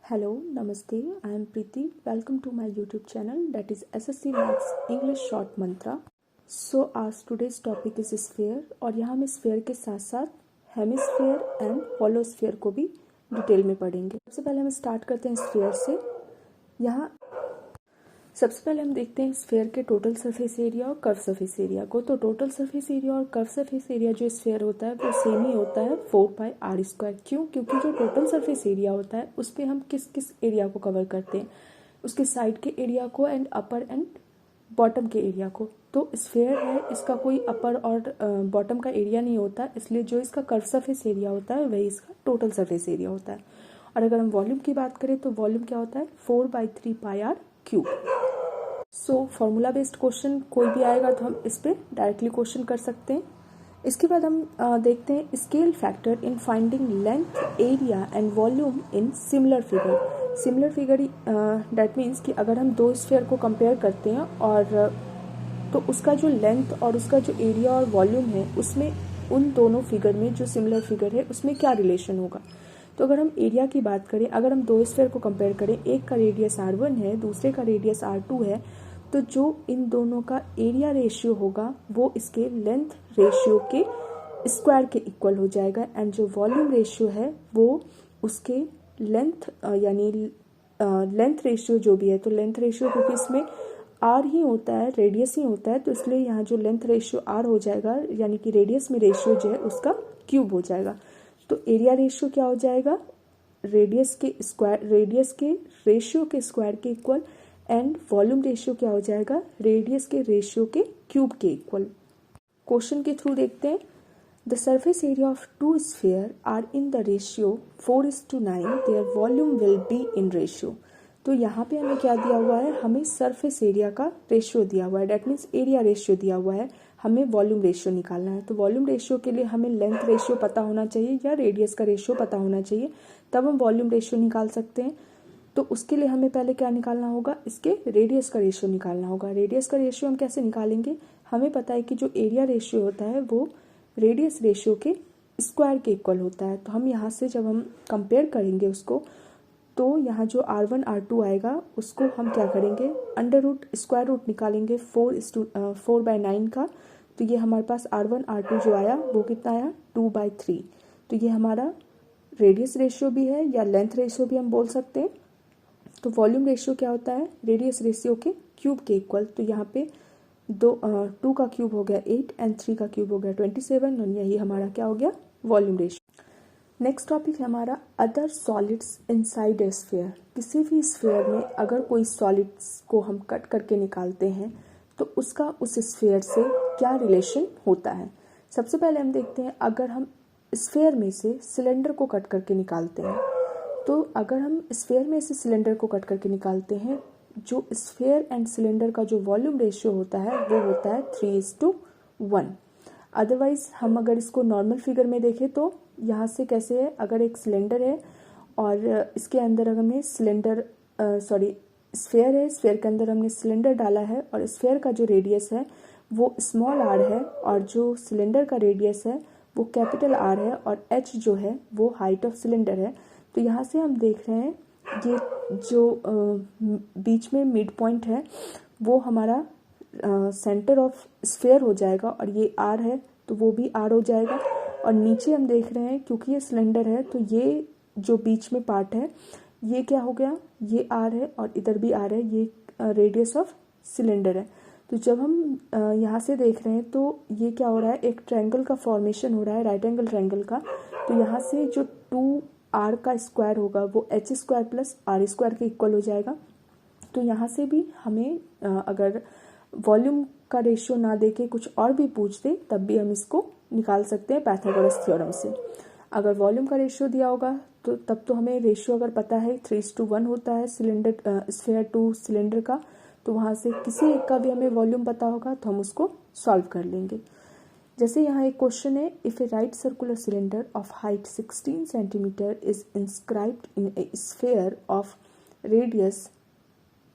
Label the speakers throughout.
Speaker 1: Hello, Namaste. I am Preeti. Welcome to my YouTube channel, that is SSC Maths English Short Mantra. So आज today's topic is sphere और यहाँ हम sphere के साथ साथ hemisphere and hollow sphere को भी डिटेल में पढ़ेंगे। सबसे पहले हम स्टार्ट करते हैं स्फीयर से। यहाँ सबसे पहले हम देखते हैं स्फीयर के टोटल सरफेस एरिया और कर्व सरफेस एरिया को। तो टोटल सरफेस एरिया और कर्व सरफेस एरिया जो स्फीयर होता है वो सेम ही होता है 4πr²। क्यों? क्योंकि जो टोटल सरफेस एरिया होता है उस पर हम किस किस एरिया को कवर करते हैं, उसके साइड के एरिया को एंड अपर एंड बॉटम के एरिया को। तो स्फीयर है, इसका कोई अपर और बॉटम का एरिया नहीं होता, इसलिए जो इसका कर्व सरफेस एरिया होता है वही इसका टोटल सरफेस एरिया होता है। और अगर हम वॉल्यूम की बात करें तो वॉल्यूम क्या होता है 4/3πr³। So formula based question कोई भी आएगा तो हम इस पर डायरेक्टली क्वेश्चन कर सकते हैं। इसके बाद हम देखते हैं scale factor in finding length, area and volume in similar figure. Similar figure that means कि अगर हम दो स्फीयर को कंपेयर करते हैं और तो उसका जो लेंथ और उसका जो एरिया और वॉल्यूम है उसमें उन दोनों फिगर में जो सिमिलर फिगर है उसमें क्या रिलेशन होगा। तो अगर हम एरिया की बात करें, अगर हम दो स्फीयर को कंपेयर करें, एक का रेडियस r1 है, दूसरे का रेडियस r2 है, तो जो इन दोनों का एरिया रेशियो होगा वो इसके लेंथ रेशियो के स्क्वायर के इक्वल हो जाएगा एंड जो वॉल्यूम रेशियो है वो उसके लेंथ यानी लेंथ रेशियो जो भी है, तो लेंथ रेशियो क्योंकि इसमें r ही होता है, रेडियस ही होता है, तो इसलिए यहाँ जो लेंथ रेशियो r हो जाएगा यानी कि रेडियस में रेशियो जो है उसका क्यूब हो जाएगा। तो एरिया रेशियो क्या हो जाएगा रेडियस के रेशियो के स्क्वायर के इक्वल एंड वॉल्यूम रेशियो क्या हो जाएगा रेडियस के रेशियो के क्यूब के इक्वल। क्वेश्चन के थ्रू देखते हैं। The surface area of two sphere are in the ratio 4:9, their volume will be in ratio. तो यहाँ पे हमें क्या दिया हुआ है, हमें सरफेस एरिया का रेशियो दिया हुआ है, डेट मीन्स एरिया रेशियो दिया हुआ है, हमें वॉल्यूम रेशियो निकालना है। तो वॉल्यूम रेशियो के लिए हमें लेंथ रेशियो पता होना चाहिए या रेडियस का रेशियो पता होना चाहिए, तब हम वॉल्यूम रेशियो निकाल सकते हैं। तो उसके लिए हमें पहले क्या निकालना होगा, इसके रेडियस का रेशियो निकालना होगा। रेडियस का रेशियो हम कैसे निकालेंगे, हमें पता है कि जो एरिया रेशियो होता है वो रेडियस रेशियो के स्क्वायर के इक्वल होता है। तो हम यहाँ से जब हम कंपेयर करेंगे उसको, तो यहाँ जो r1 r2 आएगा उसको हम क्या करेंगे अंडर रूट स्क्वायर रूट निकालेंगे 4/9 का। तो ये हमारे पास r1 r2 जो आया वो कितना आया 2/3। तो ये हमारा रेडियस रेशियो भी है या लेंथ रेशियो भी हम बोल सकते हैं। तो वॉल्यूम रेशियो क्या होता है रेडियस रेशियो के क्यूब के इक्वल। तो यहाँ पे 2 का क्यूब हो गया 8 एंड 3 का क्यूब हो गया 27 और यही हमारा क्या हो गया वॉल्यूम रेशियो। नेक्स्ट टॉपिक है हमारा other solids inside a sphere. किसी भी स्फीयर में अगर कोई सॉलिड्स को हम कट करके निकालते हैं तो उसका उस स्फीयर से क्या रिलेशन होता है। सबसे पहले हम देखते हैं, अगर हम स्फीयर में से सिलेंडर को कट करके निकालते हैं, तो अगर हम स्फीयर में से सिलेंडर को कट करके निकालते हैं, जो स्फीयर एंड सिलेंडर का जो वॉल्यूम रेशियो होता है वो होता है 3:1। अदरवाइज हम अगर इसको नॉर्मल फिगर में देखें तो यहाँ से कैसे है, अगर एक सिलेंडर है और इसके अंदर अगर हमने स्फीयर है, स्फीयर के अंदर हमने सिलेंडर डाला है और स्फीयर का जो रेडियस है वो स्मॉल r है और जो सिलेंडर का रेडियस है वो कैपिटल R है और h जो है वो हाइट ऑफ सिलेंडर है। तो यहाँ से हम देख रहे हैं ये जो बीच में मिड पॉइंट है वो हमारा सेंटर ऑफ स्फीयर हो जाएगा और ये r है तो वो भी r हो जाएगा। और नीचे हम देख रहे हैं क्योंकि ये सिलेंडर है तो ये जो बीच में पार्ट है ये क्या हो गया, ये r है और इधर भी r है, ये रेडियस ऑफ सिलेंडर है। तो जब हम यहाँ से देख रहे हैं तो ये क्या हो रहा है, एक ट्रायंगल का फॉर्मेशन हो रहा है, राइट एंगल ट्रायंगल का। तो यहाँ से जो 2r का स्क्वायर होगा वो h² प्लस r² के इक्वल हो जाएगा। तो यहाँ से भी हमें अगर वॉल्यूम का रेशियो ना देके कुछ और भी पूछ दे तब भी हम इसको निकाल सकते हैं पाइथागोरस थ्योरम से। अगर वॉल्यूम का रेशियो दिया होगा तो तब तो हमें रेशियो अगर पता है 3:1 होता है सिलेंडर स्फीयर टू सिलेंडर का, तो वहाँ से किसी एक का भी हमें वॉल्यूम पता होगा तो हम उसको सॉल्व कर लेंगे। जैसे यहाँ एक क्वेश्चन है, if a right circular cylinder of height 16 centimetre is inscribed in a sphere of radius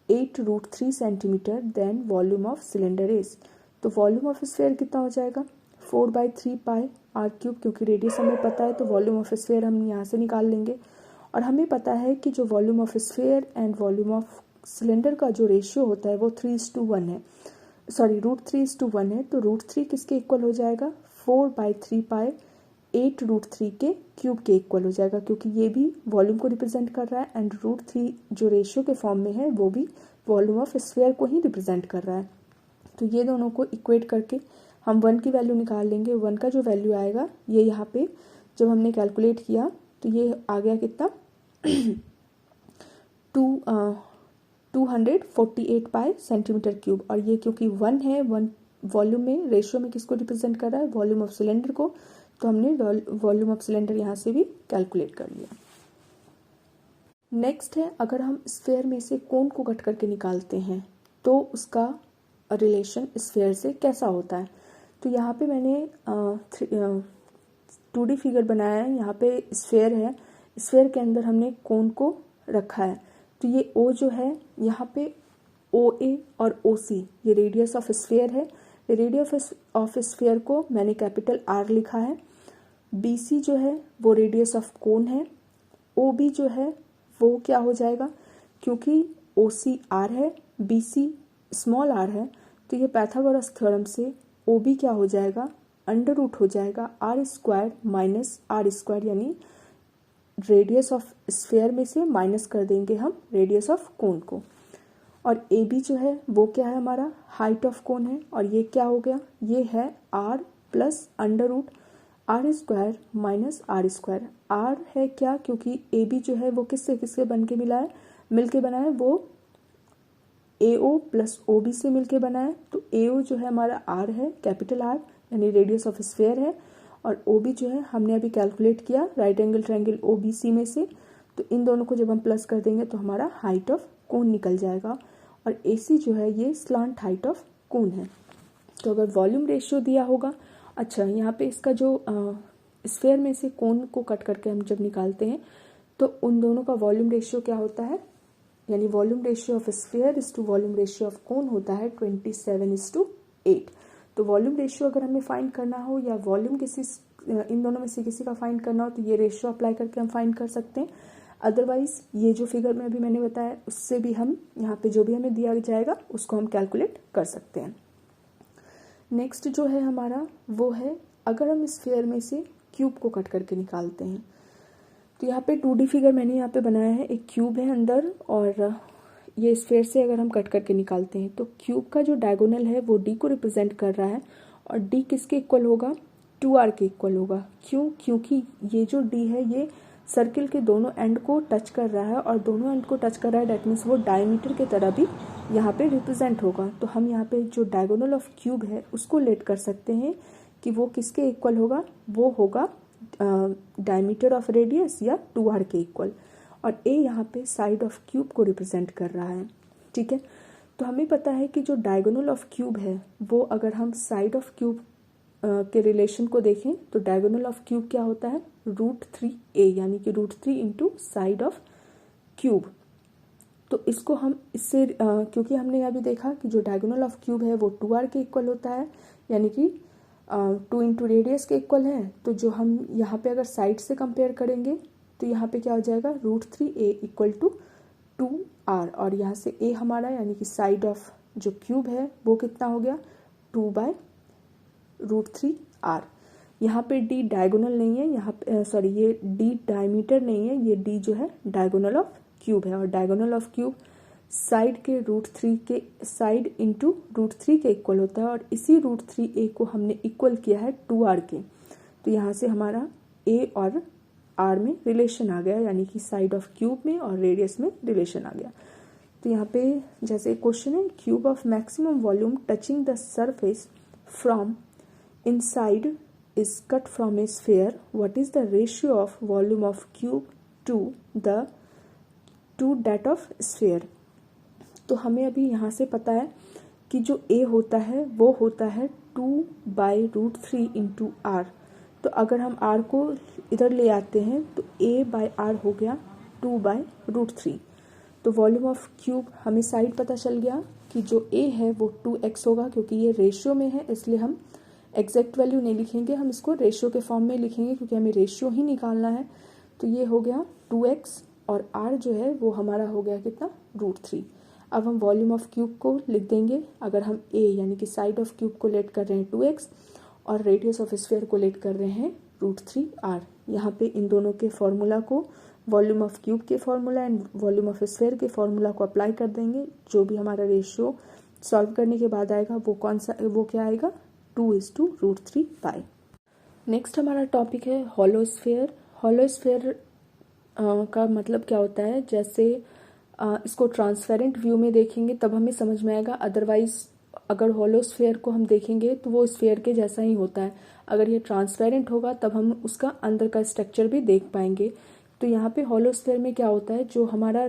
Speaker 1: 8√3 centimetre then volume of cylinder is. तो वॉल्यूम ऑफ स्फीयर कितना हो जाएगा 4/3πr³, क्योंकि रेडियस हमें पता है तो वॉल्यूम ऑफ स्फीयर हम यहाँ से निकाल लेंगे। और हमें पता है कि जो volume of sphere and volume of cylinder का जो रेशियो होता है वो 3:1 है, सॉरी √3:1 है। तो √3 किसके इक्वल हो जाएगा, 4/3 पाई 8√3 के क्यूब के इक्वल हो जाएगा, क्योंकि ये भी वॉल्यूम को रिप्रेजेंट कर रहा है एंड √3 जो रेशियो के फॉर्म में है वो भी वॉल्यूम ऑफ स्फीयर को ही रिप्रेजेंट कर रहा है। तो ये दोनों को इक्वेट करके हम 1 की वैल्यू निकाल लेंगे। 1 का जो वैल्यू आएगा ये यहाँ पे जब हमने कैलकुलेट किया तो ये आ गया कितना 248 पाई सेंटीमीटर क्यूब। और ये क्योंकि 1 है, 1 वॉल्यूम में रेशियो में किसको रिप्रेजेंट कर रहा है, वॉल्यूम ऑफ सिलेंडर को, तो हमने वॉल्यूम ऑफ सिलेंडर यहाँ से भी कैलकुलेट कर लिया। नेक्स्ट है, अगर हम स्फीयर में से कोन को कट करके निकालते हैं तो उसका रिलेशन स्फीयर से कैसा होता है। तो यहाँ पे मैंने 2D फिगर बनाया है। यहाँ पे स्फीयर है, स्फीयर के अंदर हमने कोन को रखा है। तो ये O जो है, यहाँ पे OA और OC ये रेडियस ऑफ स्फीयर है। रेडियस ऑफ स्फीयर को मैंने कैपिटल R लिखा है। BC जो है वो रेडियस ऑफ कोन है। OB जो है वो क्या हो जाएगा, क्योंकि OC R है, BC स्मॉल r है, तो ये पाइथागोरस थ्योरम से OB क्या हो जाएगा, √ हो जाएगा r² माइनस r², यानी रेडियस ऑफ स्फीयर में से माइनस कर देंगे हम रेडियस ऑफ कोन को। और AB जो है वो क्या है, हमारा हाइट ऑफ कोन है। और ये क्या हो गया, ये है r plus √ r² minus r²। r है क्या, क्योंकि AB जो है वो किससे किससे बन के मिला है, मिलके बना है, वो AO प्लस OB से मिलके बना है। तो AO जो है हमारा R है, कैपिटल R, यानी रेडियस ऑफ स्फीयर है। और OB जो है हमने अभी कैलकुलेट किया राइट एंगल ट्रायंगल OBC में से। तो इन दोनों को जब हम प्लस कर देंगे तो हमारा हाइट ऑफ कोन निकल जाएगा। और AC जो है ये स्लांट हाइट ऑफ कोन है। तो अगर वॉल्यूम रेशियो दिया होगा, अच्छा यहाँ पे इसका जो स्फीयर में से कोन को कट करके हम जब निकालते हैं तो उन दोनों का वॉल्यूम रेशियो क्या होता है, यानी volume ratio of sphere is to volume ratio of cone होता है 27:8। तो वॉल्यूम रेशियो अगर हमें फाइंड करना हो या वॉल्यूम किसी इन दोनों में से किसी का फाइंड करना हो तो ये रेशियो अप्लाई करके हम फाइंड कर सकते हैं। अदरवाइज ये जो फिगर में अभी मैंने बताया उससे भी हम यहाँ पे जो भी हमें दिया जाएगा उसको हम कैलकुलेट कर सकते हैं। नेक्स्ट जो है हमारा वो है, अगर हम स्फीयर में से क्यूब को कट करके निकालते हैं। तो यहाँ पे 2D फिगर मैंने यहाँ पे बनाया है, एक क्यूब है अंदर और ये स्फीयर से अगर हम कट करके निकालते हैं तो क्यूब का जो डायगोनल है वो D को रिप्रेजेंट कर रहा है। और D किसके इक्वल होगा, 2R के इक्वल होगा। क्यों, क्योंकि ये जो D है ये सर्किल के दोनों एंड को टच कर रहा है और दोनों एंड को टच कर रहा है, डेट मीन्स वो डायमीटर की तरह भी यहाँ पे रिप्रेजेंट होगा। तो हम यहाँ पे जो डायगोनल ऑफ क्यूब है उसको लेट कर सकते हैं कि वो किसके इक्वल होगा, वो होगा डायमीटर ऑफ रेडियस या 2R के इक्वल। और A यहाँ पे साइड ऑफ क्यूब को रिप्रेजेंट कर रहा है। ठीक है, तो हमें पता है कि जो डायगोनल ऑफ क्यूब है वो अगर हम साइड ऑफ क्यूब के रिलेशन को देखें तो डायगोनल ऑफ क्यूब क्या होता है, √3a, यानी कि √3 इंटू साइड ऑफ क्यूब। तो इसको हम इससे क्योंकि हमने अभी देखा कि जो डायगोनल ऑफ क्यूब है वो 2R के इक्वल होता है, यानी कि 2 इंटू रेडियस के इक्वल है। तो जो हम यहाँ पे अगर साइड से कंपेयर करेंगे तो यहाँ पे क्या हो जाएगा, √3a इक्वल टू 2R। और यहाँ से a हमारा यानी कि साइड ऑफ जो क्यूब है वो कितना हो गया, 2/√3R। यहाँ पे D डायगोनल नहीं है, यहाँ पे सॉरी ये D डायमीटर नहीं है, ये D जो है डायगोनल ऑफ क्यूब है। और डायगोनल ऑफ क्यूब साइड के √3 के साइड इंटू √3 के इक्वल होता है। और इसी √3a को हमने इक्वल किया है 2R के। तो यहाँ से हमारा a और R में रिलेशन आ गया, यानी कि साइड ऑफ क्यूब में और रेडियस में रिलेशन आ गया। तो यहाँ पे जैसे क्वेश्चन है, cube of maximum volume touching the surface from inside is cut from a sphere, what is the ratio of volume of cube to that of sphere। तो हमें अभी यहाँ से पता है कि जो A होता है वो होता है 2/√3 इंटू R। तो अगर हम R को इधर ले आते हैं तो A/R हो गया 2/√3। तो वॉल्यूम ऑफ क्यूब हमें साइड पता चल गया कि जो A है वो 2x होगा, क्योंकि ये रेशियो में है इसलिए हम एग्जैक्ट वैल्यू नहीं लिखेंगे, हम इसको रेशियो के फॉर्म में लिखेंगे क्योंकि हमें रेशियो ही निकालना है। तो ये हो गया 2x और r जो है वो हमारा हो गया कितना, √3। अब हम वॉल्यूम ऑफ क्यूब को लिख देंगे। अगर हम a यानी कि साइड ऑफ क्यूब को लेट कर रहे हैं 2x और रेडियस ऑफ स्फीयर को लेट कर रहे हैं √3r। यहाँ पे इन दोनों के फॉर्मूला को, वॉल्यूम ऑफ क्यूब के formula and volume of sphere के फॉर्मूला को अप्लाई कर देंगे। जो भी हमारा रेशियो सॉल्व करने के बाद आएगा वो कौन सा, वो क्या आएगा, 2:√3 पाई। नेक्स्ट हमारा टॉपिक है हॉलो स्फीयर। हॉलो स्फीयर का मतलब क्या होता है, जैसे इसको ट्रांसपेरेंट व्यू में देखेंगे तब हमें समझ में आएगा, अदरवाइज अगर हॉलो स्फीयर को हम देखेंगे तो वो स्फीयर के जैसा ही होता है। अगर ये ट्रांसपेरेंट होगा तब हम उसका अंदर का स्ट्रक्चर भी देख पाएंगे। तो यहाँ पे हॉलो स्फीयर में क्या होता है, जो हमारा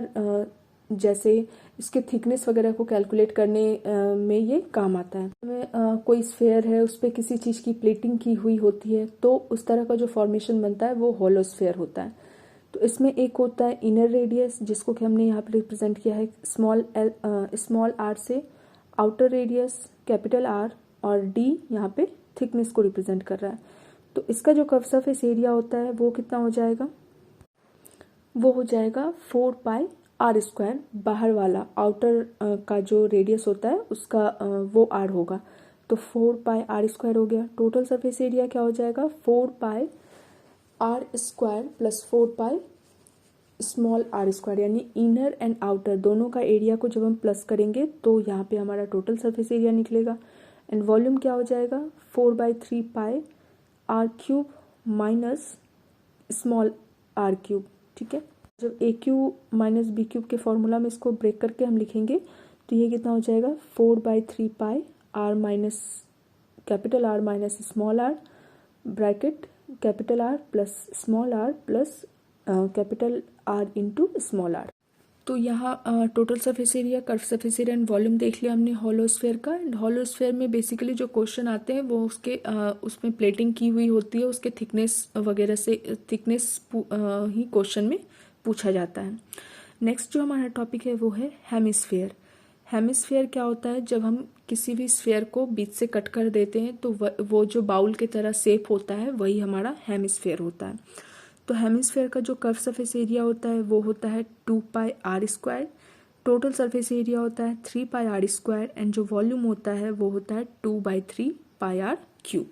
Speaker 1: जैसे इसके थिकनेस वगैरह को कैलकुलेट करने में ये काम आता है। कोई स्फीयर है, उस पर किसी चीज़ की प्लेटिंग की हुई होती है तो उस तरह का जो फॉर्मेशन बनता है वो हॉलो स्फीयर होता है। तो इसमें एक होता है इनर रेडियस, जिसको कि हमने यहाँ पे रिप्रेजेंट किया है स्मॉल r से, आउटर रेडियस कैपिटल R, और d यहाँ पे थिकनेस को रिप्रेजेंट कर रहा है। तो इसका जो कर्व सरफेस एरिया होता है वो कितना हो जाएगा, वो हो जाएगा 4πr²। बाहर वाला आउटर का जो रेडियस होता है उसका वो r होगा, तो 4πr² हो गया। टोटल सरफेस एरिया क्या हो जाएगा, 4πr² + 4π स्मॉल r², यानी इनर एंड आउटर दोनों का एरिया को जब हम प्लस करेंगे तो यहाँ पे हमारा टोटल सरफेस एरिया निकलेगा। एंड वॉल्यूम क्या हो जाएगा, 4/3πr³ - स्मॉल r³। ठीक है, जब AQ - BQ के फॉर्मूला में इसको ब्रेक करके हम लिखेंगे तो ये कितना हो जाएगा, 4/3πr capital R - small r bracket capital R plus small r plus capital R into small r। तो यहाँ total surface area, curve surface area and volume देख लिया हमने हॉलो स्फीयर का। एंड हॉलो स्फीयर में बेसिकली जो question आते हैं वो उसके उसमें प्लेटिंग की हुई होती है, उसके थिकनेस वगैरह से, थिकनेस ही क्वेश्चन में पूछा जाता है। नेक्स्ट जो हमारा टॉपिक है वो है हेमिस्फीयर। हेमिस्फीयर क्या होता है, जब हम किसी भी स्फीयर को बीच से कट कर देते हैं तो वो जो बाउल की तरह शेप होता है वही हमारा हेमिस्फीयर होता है। तो हेमिस्फीयर का जो कर्व सरफेस एरिया होता है वो होता है 2πr²। टोटल सरफेस एरिया होता है 3πr²। एंड जो वॉल्यूम होता है वो होता है 2/3πr³।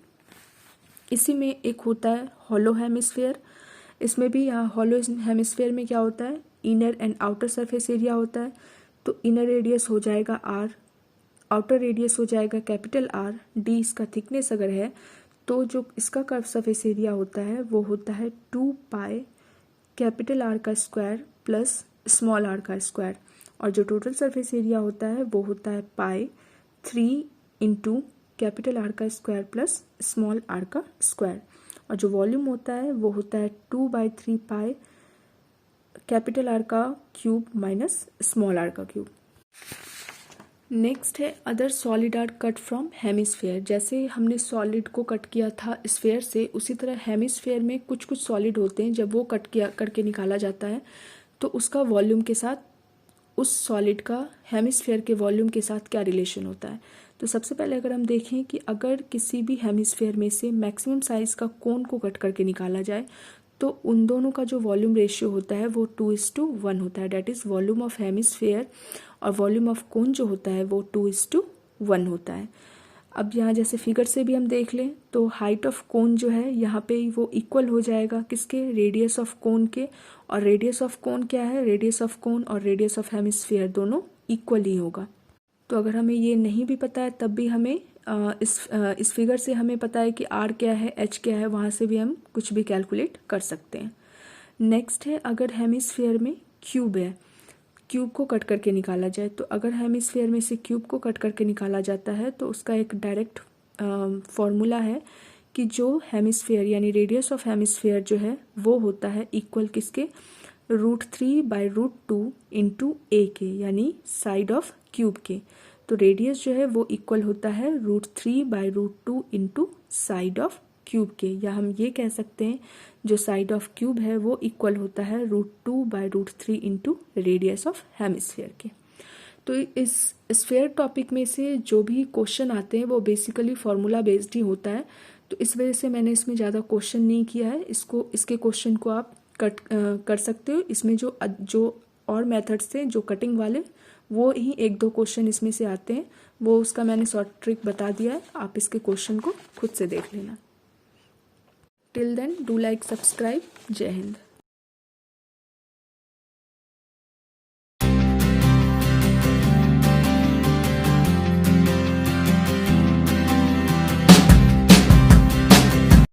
Speaker 1: इसी में एक होता है हॉलो हेमिस्फीयर। इसमें भी यहाँ हॉलो हेमिस्फीयर में क्या होता है, inner and outer surface area होता है। तो इनर रेडियस हो जाएगा r, आउटर रेडियस हो जाएगा कैपिटल R, d इसका थिकनेस अगर है तो जो इसका कर्व सरफेस एरिया होता है वो होता है 2π कैपिटल R का स्क्वायर प्लस स्मॉल r का स्क्वायर। और जो टोटल सरफेस एरिया होता है वो होता है π3 इंटू कैपिटल R का स्क्वायर प्लस स्मॉल r का स्क्वायर। और जो वॉल्यूम होता है वो होता है 2/3π कैपिटल R का क्यूब माइनस स्मॉल r का क्यूब। नेक्स्ट है other solid are cut from hemisphere. जैसे हमने सॉलिड को कट किया था स्फीयर से, उसी तरह हेमिस्फीयर में कुछ कुछ सॉलिड होते हैं, जब वो कट किया करके निकाला जाता है तो उसका वॉल्यूम के साथ, उस सॉलिड का हेमिस्फीयर के वॉल्यूम के साथ क्या रिलेशन होता है। तो सबसे पहले अगर हम देखें कि अगर किसी भी हेमिस्फीयर में से मैक्सिमम साइज का कोन को कट करके निकाला जाए तो उन दोनों का जो वॉल्यूम रेशियो होता है वो 2:1 होता है। That is volume of hemisphere और वॉल्यूम ऑफ कोन जो होता है वो 2:1 होता है। अब यहाँ जैसे फिगर से भी हम देख लें तो हाइट ऑफ कोन जो है यहाँ पे वो इक्वल हो जाएगा किसके, रेडियस ऑफ कोन के। और रेडियस ऑफ कोन क्या है, रेडियस ऑफ कोन और रेडियस ऑफ हेमिस्फीयर दोनों इक्वल ही होगा। तो अगर हमें ये नहीं भी पता है तब भी हमें इस फिगर से हमें पता है कि r क्या है, h क्या है, वहाँ से भी हम कुछ भी कैलकुलेट कर सकते हैं। नेक्स्ट है अगर हेमिस्फीयर में क्यूब है, क्यूब को कट करके निकाला जाए, तो अगर हेमिस्फीयर में से क्यूब को कट करके निकाला जाता है तो उसका एक डायरेक्ट फॉर्मूला है कि जो हेमिस्फीयर यानी रेडियस ऑफ हेमिस्फीयर जो है वो होता है इक्वल किसके, √3/√2 इंटू a के, यानी साइड ऑफ क्यूब के। तो रेडियस जो है वो इक्वल होता है √3/√2 इंटू साइड ऑफ क्यूब के, या हम ये कह सकते हैं जो साइड ऑफ क्यूब है वो इक्वल होता है √2/√3 इंटू रेडियस ऑफ हेमिस्फीयर के। तो इस स्फीयर टॉपिक में से जो भी क्वेश्चन आते हैं वो बेसिकली फॉर्मूला बेस्ड ही होता है। तो इस वजह से मैंने इसमें ज़्यादा क्वेश्चन नहीं किया है, इसके क्वेश्चन को आप कट कर सकते हो। इसमें जो और मेथड्स थे जो कटिंग वाले, वो ही 1-2 क्वेश्चन इसमें से आते हैं, वो उसका मैंने शॉर्ट ट्रिक बता दिया है, आप इसके क्वेश्चन को खुद से देख लेना। Till then do like, subscribe. जय हिंद।